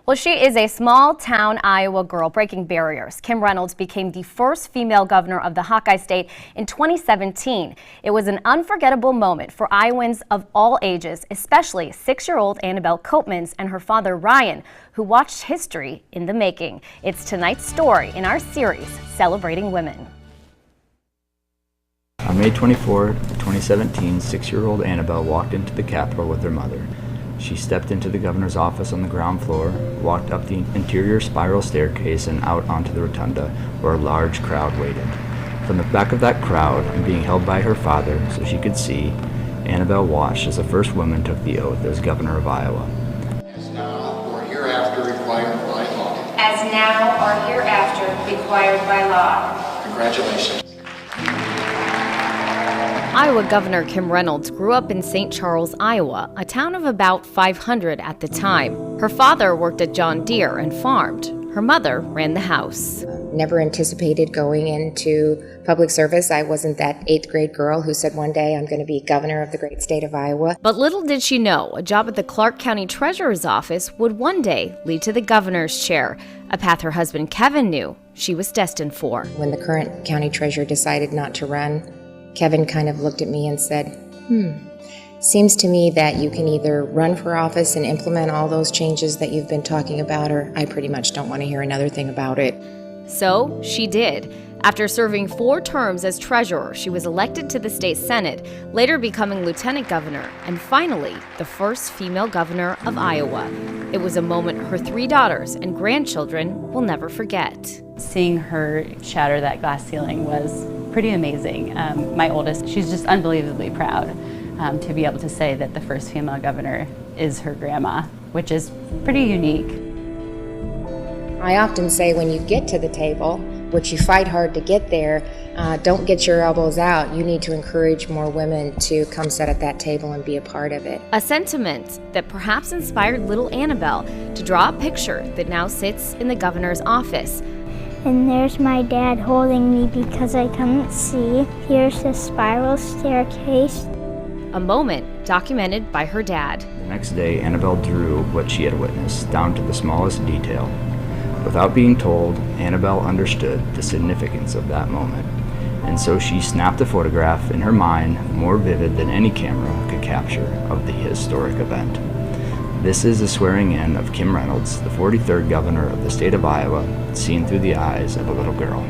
Well, she is a small-town Iowa girl breaking barriers. Kim Reynolds became the first female governor of the Hawkeye State in 2017. It was an unforgettable moment for Iowans of all ages, especially 6-year-old Annabelle Copeman's and her father Ryan, who watched history in the making. It's tonight's story in our series, Celebrating Women. On May 24, 2017, 6-year-old Annabelle walked into the Capitol with her mother. She stepped into the governor's office on the ground floor, walked up the interior spiral staircase and out onto the rotunda, where a large crowd waited. From the back of that crowd, and being held by her father so she could see, Annabelle watched as the first woman took the oath as governor of Iowa. As now or hereafter required by law. As now or hereafter required by law. Congratulations. Iowa Governor Kim Reynolds grew up in St. Charles, Iowa, a town of about 500 at the time. Her father worked at John Deere and farmed. Her mother ran the house. Never anticipated going into public service. I wasn't that 8th grade girl who said one day I'm going to be governor of the great state of Iowa. But little did she know, a job at the Clark County Treasurer's office would one day lead to the governor's chair, a path her husband Kevin knew she was destined for. When the current county treasurer decided not to run, Kevin kind of looked at me and said, seems to me that you can either run for office and implement all those changes that you've been talking about, or I pretty much don't want to hear another thing about it. So she did. After serving 4 terms as treasurer, she was elected to the state senate, later becoming lieutenant governor, and finally, the first female governor of Iowa. It was a moment her 3 daughters and grandchildren will never forget. Seeing her shatter that glass ceiling was pretty amazing. My oldest, she's just unbelievably proud to be able to say that the first female governor is her grandma, which is pretty unique. I often say when you get to the table, which you fight hard to get there, don't get your elbows out. You need to encourage more women to come sit at that table and be a part of it. A sentiment that perhaps inspired little Annabelle to draw a picture that now sits in the governor's office. And there's my dad holding me because I couldn't see. Here's the spiral staircase. A moment documented by her dad. The next day, Annabelle drew what she had witnessed down to the smallest detail. Without being told, Annabelle understood the significance of that moment, and so she snapped a photograph in her mind more vivid than any camera could capture of the historic event. This is the swearing in of Kim Reynolds, the 43rd governor of the state of Iowa, seen through the eyes of a little girl.